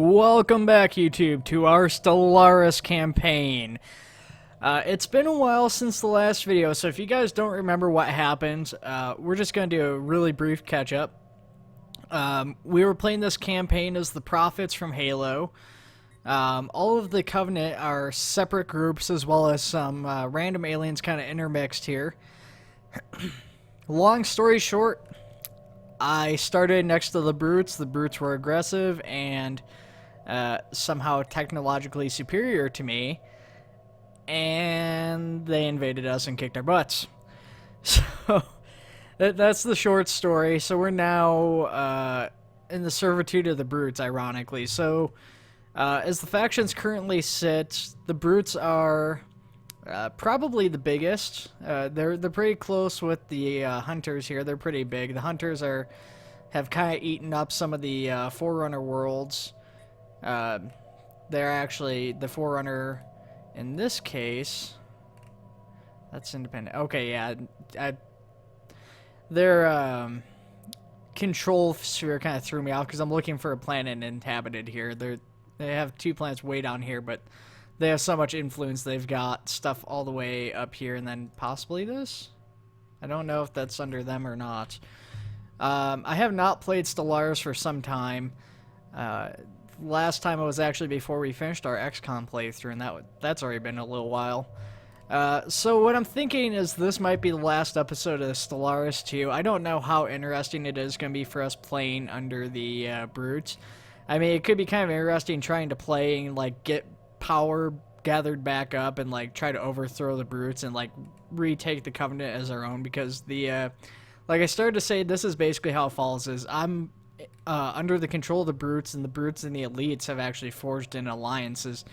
Welcome back, YouTube, to our Stellaris campaign. It's been a while since the last video, so if you guys don't remember what happened, we're just going to do a really brief catch-up. We were playing this campaign as the Prophets from Halo. All of the Covenant are separate groups, as well as some random aliens kind of intermixed here. Long story short, I started next to the Brutes. The Brutes were aggressive and somehow technologically superior to me, and they invaded us and kicked our butts. So that's the short story. So we're now in the servitude of the Brutes, ironically. So as the factions currently sit, the Brutes are probably the biggest. They're pretty close with the Hunters here. They're pretty big. The Hunters have kind of eaten up some of the Forerunner worlds. They're actually the Forerunner in this case. That's independent. Okay, yeah. Their control sphere kind of threw me off because I'm looking for a planet inhabited here. They have two planets way down here, but they have so much influence. They've got stuff all the way up here, and then possibly this. I don't know if that's under them or not. I have not played Stellaris for some time. Last time it was actually before we finished our XCOM playthrough, and that's already been a little while. So what I'm thinking is this might be the last episode of Stellaris 2. I don't know how interesting it is going to be for us playing under the Brutes. I mean, it could be kind of interesting trying to play and, like, get power gathered back up and, like, try to overthrow the Brutes and, like, retake the Covenant as our own, because the, like I started to say, this is basically how it falls, is I'm under the control of the Brutes, and the Brutes and the Elites have actually forged an alliance, as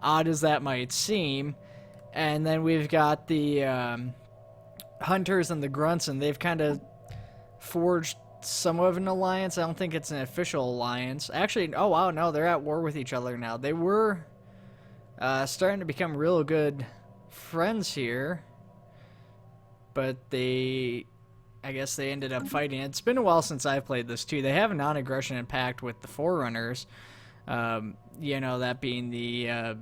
odd as that might seem. And then we've got the Hunters and the Grunts, and they've kind of forged somewhat of an alliance. I don't think it's an official alliance. Actually, oh wow, no, they're at war with each other now. They were starting to become real good friends here, but I guess they ended up fighting. It's been a while since I've played this too. They have a non-aggression pact with the Forerunners, you know, that being the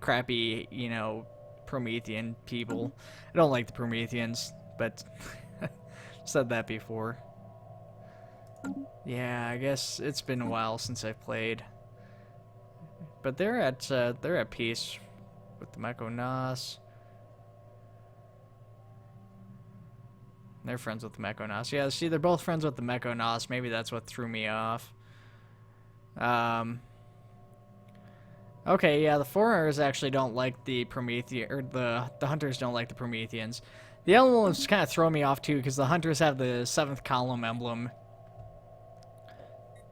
crappy, you know, Promethean people. I don't like the Prometheans, but said that before. Yeah, I guess it's been a while since I've played. But they're at peace with the Mechonos. They're friends with the Mechonos. Yeah, see, they're both friends with the Mechonos. Maybe that's what threw me off. Okay, yeah, the Forerunners actually don't like the Promethean, or the Hunters don't like the Prometheans. The other ones kind of throw me off too, because the Hunters have the 7th column emblem.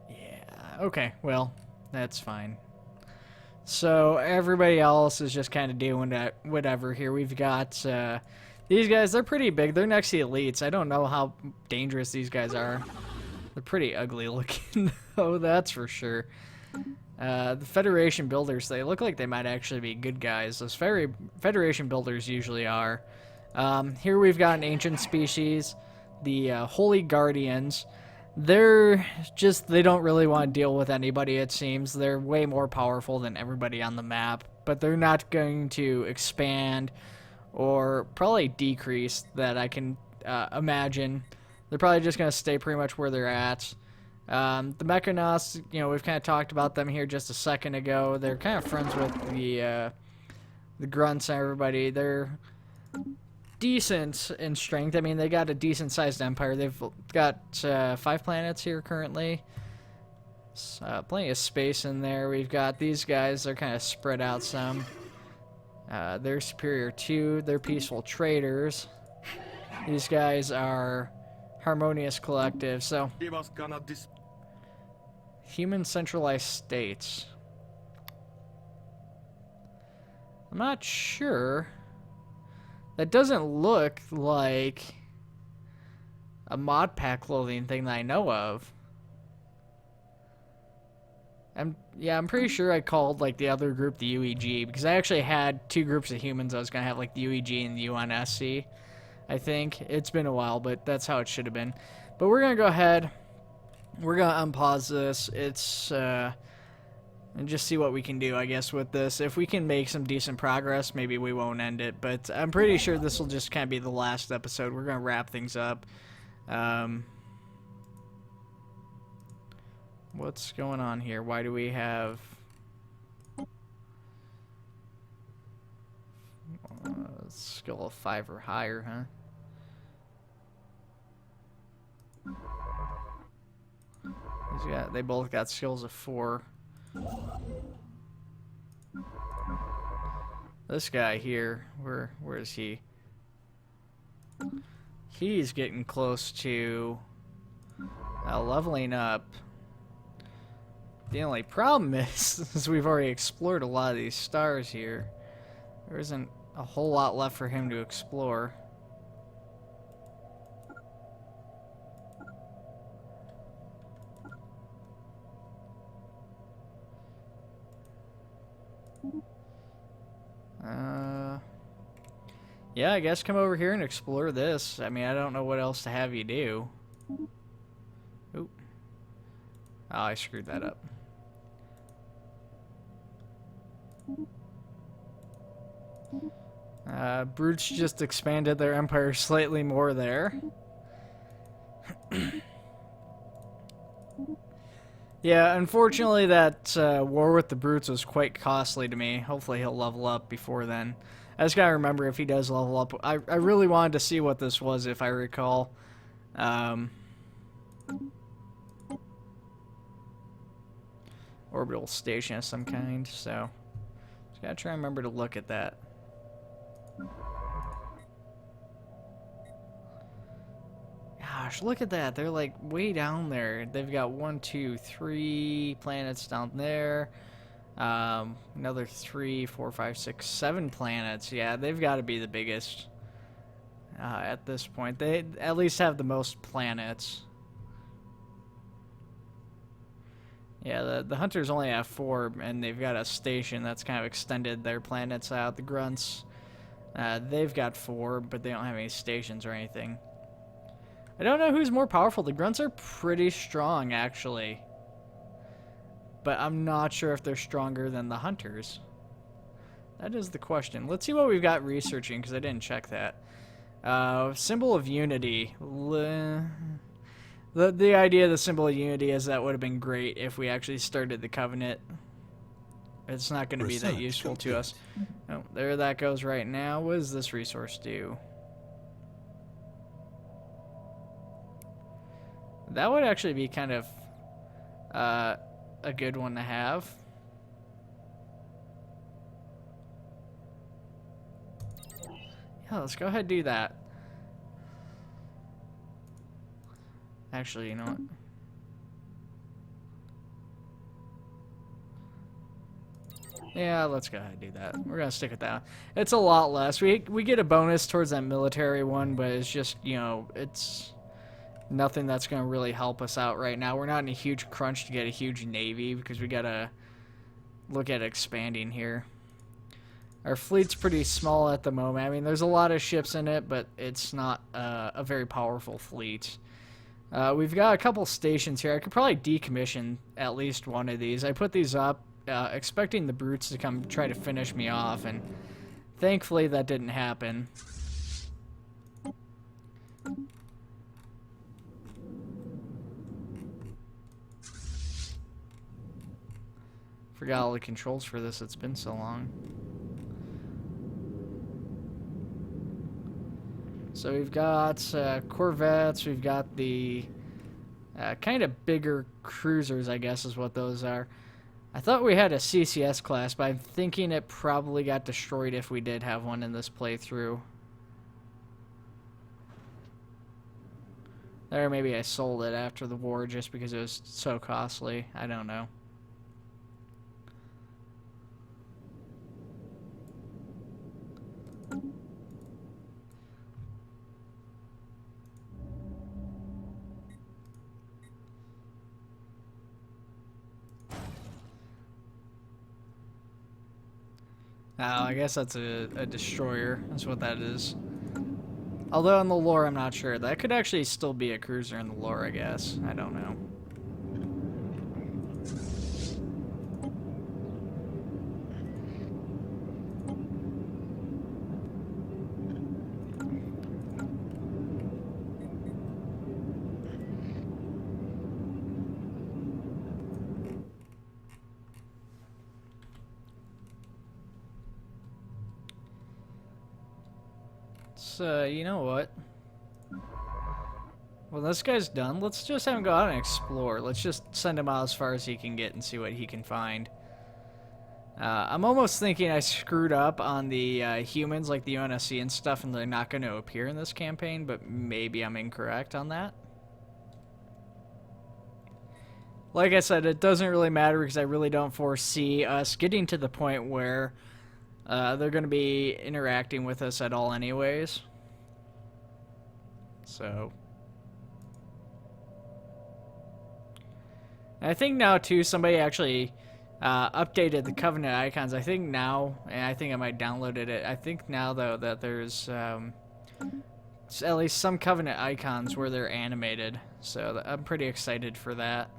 Yeah, okay, well, that's fine. So everybody else is just kind of doing whatever here. We've got these guys. They're pretty big. They're next to the Elites. I don't know how dangerous these guys are. They're pretty ugly looking, though, that's for sure. The Federation builders, they look like they might actually be good guys. Those Federation builders usually are. Here we've got an ancient species, the Holy Guardians. They don't really want to deal with anybody, it seems. They're way more powerful than everybody on the map, but they're not going to expand or probably decrease, that I can imagine. They're probably just going to stay pretty much where they're at. The Mechonos, you know, we've kind of talked about them here just a second ago. They're kind of friends with the Grunts and everybody. They're decent in strength. I mean, they got a decent-sized empire. They've got 5 planets here currently. Plenty of space in there. We've got these guys. They're kind of spread out some. They're superior too. They're peaceful traders. These guys are harmonious collective. So human centralized states. I'm not sure. That doesn't look like a mod pack clothing thing that I know of. I'm pretty sure I called, like, the other group the UEG, because I actually had 2 groups of humans. I was going to have, like, the UEG and the UNSC, I think. It's been a while, but that's how it should have been. But we're going to go ahead we're gonna unpause this. It's and just see what we can do, I guess, with this. If we can make some decent progress, maybe we won't end it. But I'm pretty sure this will just kind of be the last episode. We're gonna wrap things up. What's going on here? Why do we have skill of 5 or higher, huh? They both got skills of 4. This guy here, where is he? He's getting close to leveling up. The only problem is we've already explored a lot of these stars here. There isn't a whole lot left for him to explore. Yeah, I guess come over here and explore this. I mean, I don't know what else to have you do. Oop. Oh, I screwed that up. Brutes just expanded their empire slightly more there. Yeah, unfortunately that war with the Brutes was quite costly to me. Hopefully he'll level up before then. I just gotta remember if he does level up. I really wanted to see what this was, if I recall. Orbital station of some kind, so just gotta try and remember to look at that. Gosh, look at that. They're like way down there. They've got 1, 2, 3 planets down there. Another 3, 4, 5, 6, 7 planets. Yeah, they've got to be the biggest at this point. They at least have the most planets. Yeah, the hunters only have 4, and they've got a station that's kind of extended their planets out. The grunts, they've got 4, but they don't have any stations or anything. I don't know who's more powerful. The grunts are pretty strong, actually. But I'm not sure if they're stronger than the hunters. That is the question. Let's see what we've got researching, because I didn't check that. Symbol of unity. The idea of the symbol of unity is that would have been great if we actually started the Covenant. It's not going to be that useful to us. Oh, there that goes right now. What does this resource do? That would actually be kind of a good one to have. Yeah, let's go ahead and do that. Actually, you know what? Yeah, let's go ahead and do that. We're gonna stick with that. It's a lot less. We get a bonus towards that military one, but it's just, you know, it's nothing that's going to really help us out right now. We're not in a huge crunch to get a huge navy because we got to look at expanding here. Our fleet's pretty small at the moment. I mean, there's a lot of ships in it, but it's not a very powerful fleet. We've got a couple stations here. I could probably decommission at least one of these. I put these up expecting the Brutes to come try to finish me off, and thankfully that didn't happen. Forgot all the controls for this. It's been so long. So we've got corvettes. We've got the kind of bigger cruisers, I guess is what those are. I thought we had a CCS class, but I'm thinking it probably got destroyed if we did have one in this playthrough. Or maybe I sold it after the war just because it was so costly. I don't know. Oh, I guess that's a destroyer. That's what that is. Although in the lore, I'm not sure. That could actually still be a cruiser in the lore, I guess. I don't know. You know what? Well, this guy's done. Let's just have him go out and explore. Let's just send him out as far as he can get and see what he can find. I'm almost thinking I screwed up on the humans, like the UNSC and stuff, and they're not going to appear in this campaign, but maybe I'm incorrect on that. Like I said, it doesn't really matter because I really don't foresee us getting to the point where they're going to be interacting with us at all anyways. So... I think now, too, somebody actually updated the Covenant icons. I think now, and I think I might downloaded it, I think now, though, that there's at least some Covenant icons where they're animated. So I'm pretty excited for that.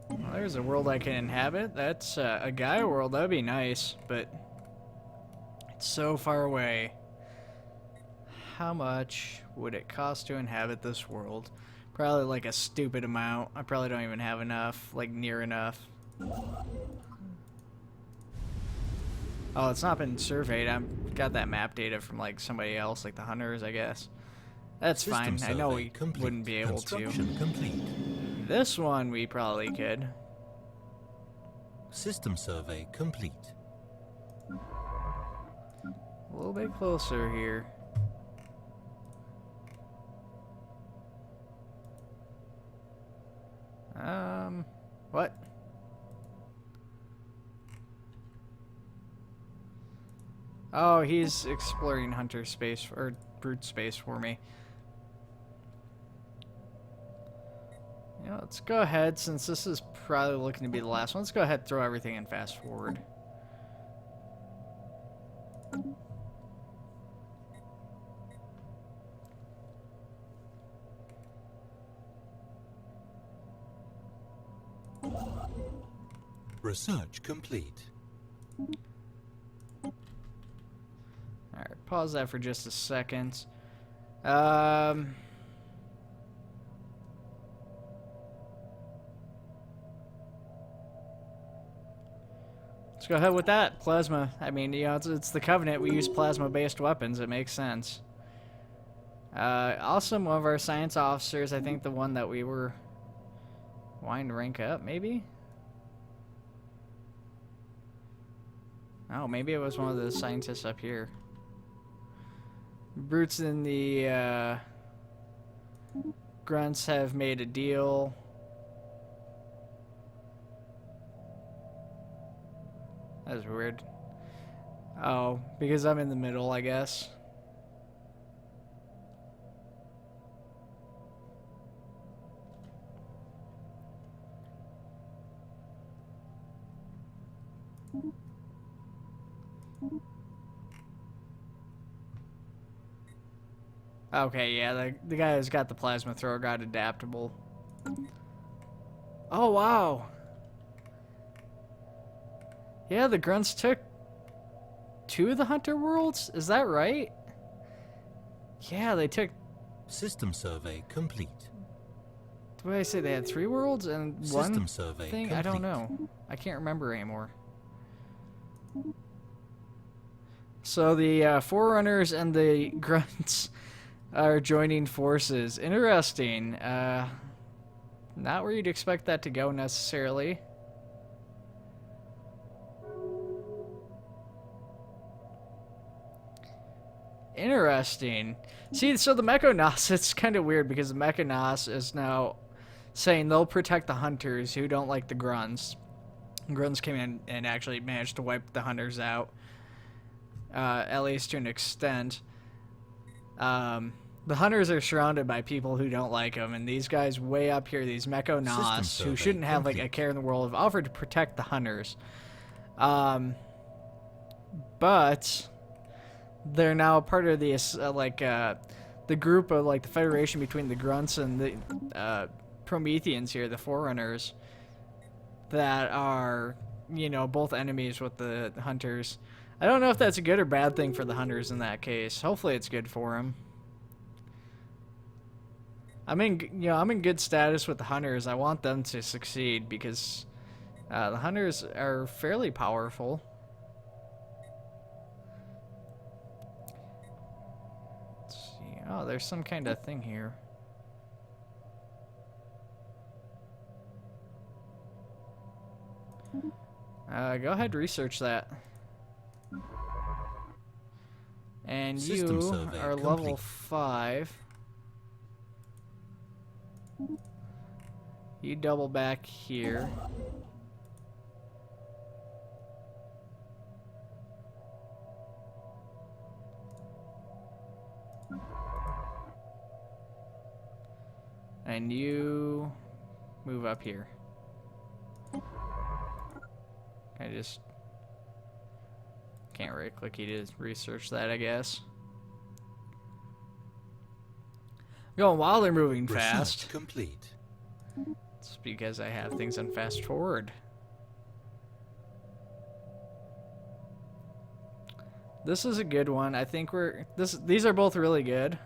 Well, there's a world I can inhabit. That's a Gaia world. That'd be nice, but it's so far away. How much would it cost to inhabit this world? Probably like a stupid amount. I probably don't even have enough, like near enough. Oh, it's not been surveyed. I've got that map data from like somebody else, like the hunters, I guess. That's fine. I know we wouldn't be able to. This one we probably could. System survey complete. A little bit closer here. What? Oh, he's exploring hunter space, or brute space for me. Yeah, let's go ahead, since this is probably looking to be the last one, let's go ahead and throw everything in fast forward. Research complete. Alright, pause that for just a second. Let's go ahead with that. Plasma. I mean, you know, it's the Covenant. We use plasma-based weapons. It makes sense. Also, one of our science officers, I think the one that we were wanting to rank up, maybe? Oh, maybe it was one of the scientists up here. Brutes in the grunts have made a deal. That was weird. Oh, because I'm in the middle, I guess. Okay, yeah, the guy who's got the plasma thrower got adaptable. Oh, wow. Yeah, the grunts took 2 of the hunter worlds? Is that right? Yeah, they took... System survey complete. What did I say? They had 3 worlds and one System survey thing? complete. I don't know. I can't remember anymore. So the Forerunners and the grunts are joining forces. Interesting. Not where you'd expect that to go necessarily. Interesting. See, so the Mechonos, it's kind of weird because the Mechonos is now saying they'll protect the hunters who don't like the grunts. Grunts came in and actually managed to wipe the hunters out, at least to an extent. The hunters are surrounded by people who don't like them, and these guys way up here, these Mechonos, who shouldn't have like a care in the world, have offered to protect the hunters. But they're now part of the the group of like the federation between the grunts and the Prometheans here, the Forerunners, that are, you know, both enemies with the hunters. I don't know if that's a good or bad thing for the hunters in that case. Hopefully it's good for them. I'm in, I'm in good status with the hunters. I want them to succeed because the hunters are fairly powerful. Let's see. Oh, there's some kind of thing here. Go ahead, research that. And System you survey are complete. level 5. You double back here. And you move up here. I just can't right click you to research that, I guess. Going while they're moving Research fast. complete. It's because I have things on fast forward. This is a good one. I think these are both really good.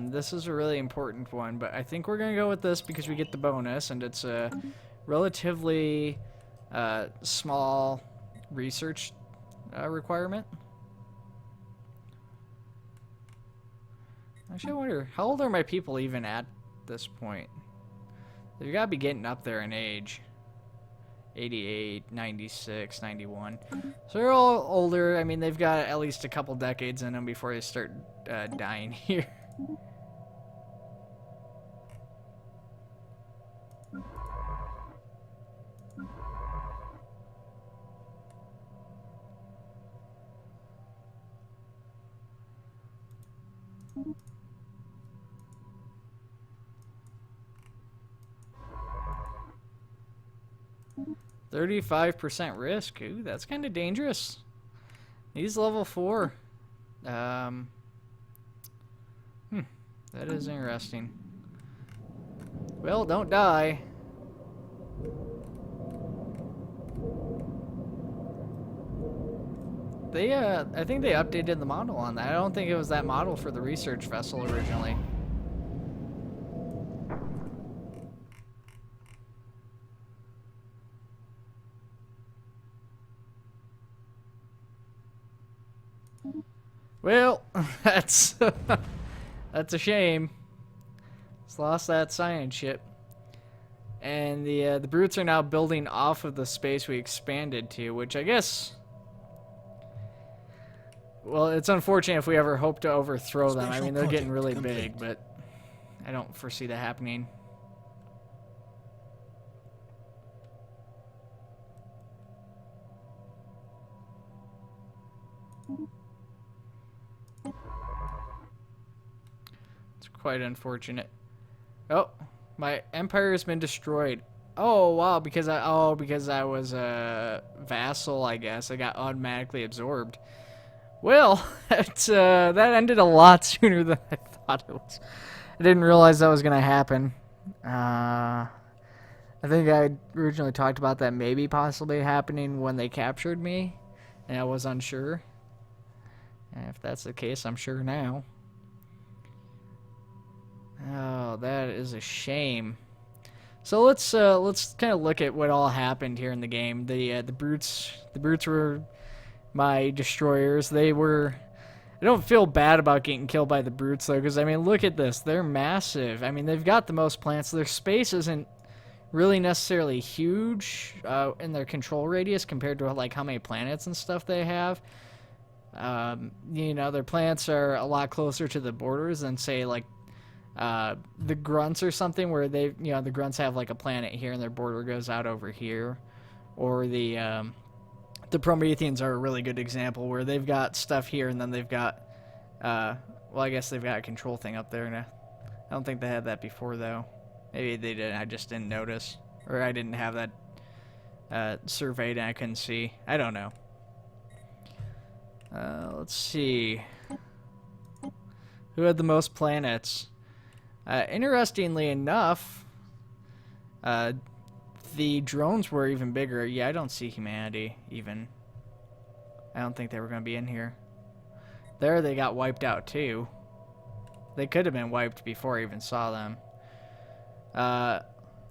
This is a really important one, but I think we're gonna go with this because we get the bonus, and it's a relatively small research requirement. Actually, I wonder, how old are my people even at this point? They've got to be getting up there in age. 88, 96, 91. So they're all older. I mean, they've got at least a couple decades in them before they start dying here. %35 risk. Ooh, that's kind of dangerous. He's level 4. That is interesting. Well, don't die. I think they updated the model on that. I don't think it was that model for the research vessel originally. Well, that's a shame. It's lost that science ship. And the brutes are now building off of the space we expanded to, which I guess, well, it's unfortunate if we ever hope to overthrow them. I mean, they're getting really big, but I don't foresee that happening. It's quite unfortunate. Oh, my empire has been destroyed. Oh wow, because I was a vassal, I guess. I got automatically absorbed. Well, that ended a lot sooner than I thought it was. I didn't realize that was gonna happen. I think I originally talked about that maybe possibly happening when they captured me, and I was unsure. And if that's the case, I'm sure now. Oh, that is a shame. So let's kind of look at what all happened here in the game. The brutes were my destroyers. I don't feel bad about getting killed by the brutes though, because I mean, look at this. They're massive. I mean, they've got the most planets. Their space isn't really necessarily huge in their control radius compared to like how many planets and stuff they have. You know, their planets are a lot closer to the borders than say like the grunts or something, where the grunts have like a planet here and their border goes out over here, or the Prometheans are a really good example where they've got stuff here and then they've got well, I guess they've got a control thing up there now. I don't think they had that before though. Maybe they did, I just didn't notice, or I didn't have that surveyed and I couldn't see. I don't know. Let's see. Who had the most planets? Interestingly enough, the drones were even bigger. Yeah, I don't see humanity even. I don't think they were going to be in here. There, they got wiped out too. They could have been wiped before I even saw them.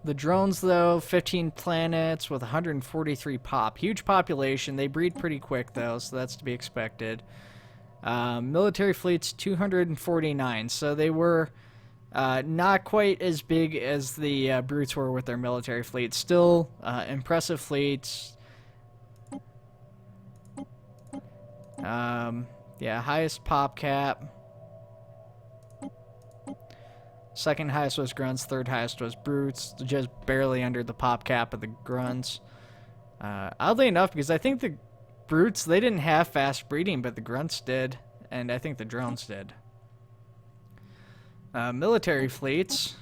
The drones, though, 15 planets with 143 pop. Huge population. They breed pretty quick, though, so that's to be expected. Military fleets, 249. So they were not quite as big as the brutes were with their military fleet. Still impressive fleets. Yeah, highest pop cap. Second highest was grunts. Third highest was brutes. Just barely under the pop cap of the grunts. Oddly enough, because I think the brutes, they didn't have fast breeding, but the grunts did. And I think the drones did. Military fleets.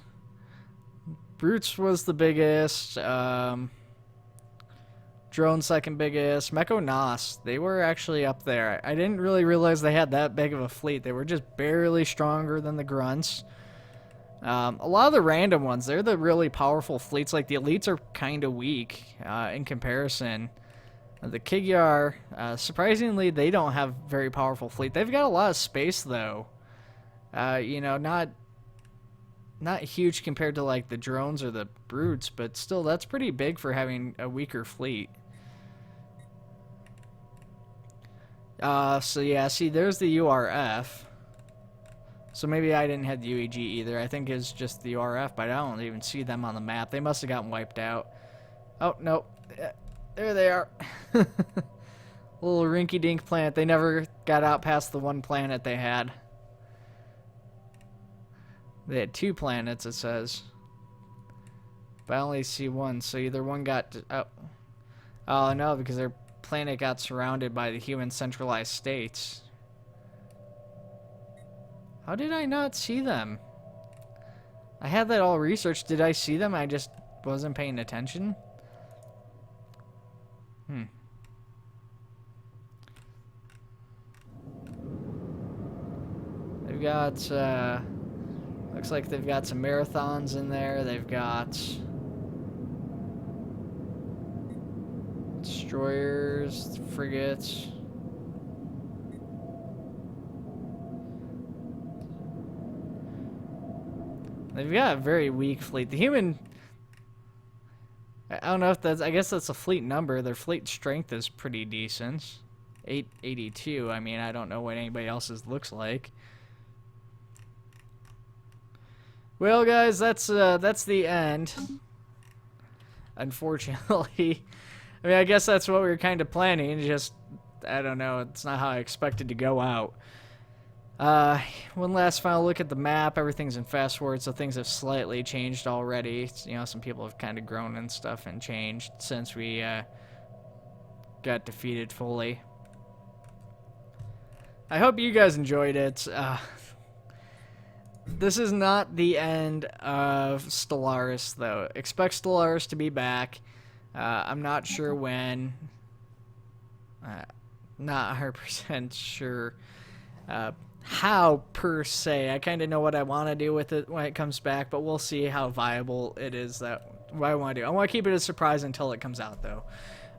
Brutes was the biggest. Drone second biggest. Meko Nos, they were actually up there. I didn't really realize they had that big of a fleet. They were just barely stronger than the grunts. A lot of the random ones, they're the really powerful fleets. Like the elites are kind of weak in comparison. The Kigyar, surprisingly, they don't have very powerful fleet. They've got a lot of space though. You know, not huge compared to like the drones or the brutes, but still that's pretty big for having a weaker fleet. So yeah, see, there's the URF. So maybe I didn't have the UEG either. I think it's just the URF, but I don't even see them on the map. They must have gotten wiped out. Oh, no. There they are. Little rinky-dink planet. They never got out past the one planet they had. They had 2 planets, it says. But I only see one, so either one got... Oh, no, because their planet got surrounded by the human centralized states. How did I not see them? I had that all researched. Did I see them? I just wasn't paying attention. They've got, looks like they've got some marathons in there. They've got destroyers, frigates. They've got a very weak fleet. The human... I don't know if that's... I guess that's a fleet number. Their fleet strength is pretty decent. 882. I mean, I don't know what anybody else's looks like. Well, guys, that's the end. Unfortunately. I mean, I guess that's what we were kind of planning. Just, I don't know. It's not how I expected to go out. One last final look at the map. Everything's in fast forward, so things have slightly changed already. You know, some people have kind of grown and stuff and changed since we got defeated fully. I hope you guys enjoyed it. This is not the end of Stellaris, though. Expect Stellaris to be back. I'm not sure when. Not 100% sure how, per se. I kind of know what I want to do with it when it comes back, but we'll see how viable it is, that what I want to do. I want to keep it a surprise until it comes out, though.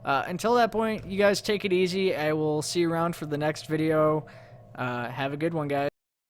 Until that point, you guys take it easy. I will see you around for the next video. Have a good one, guys.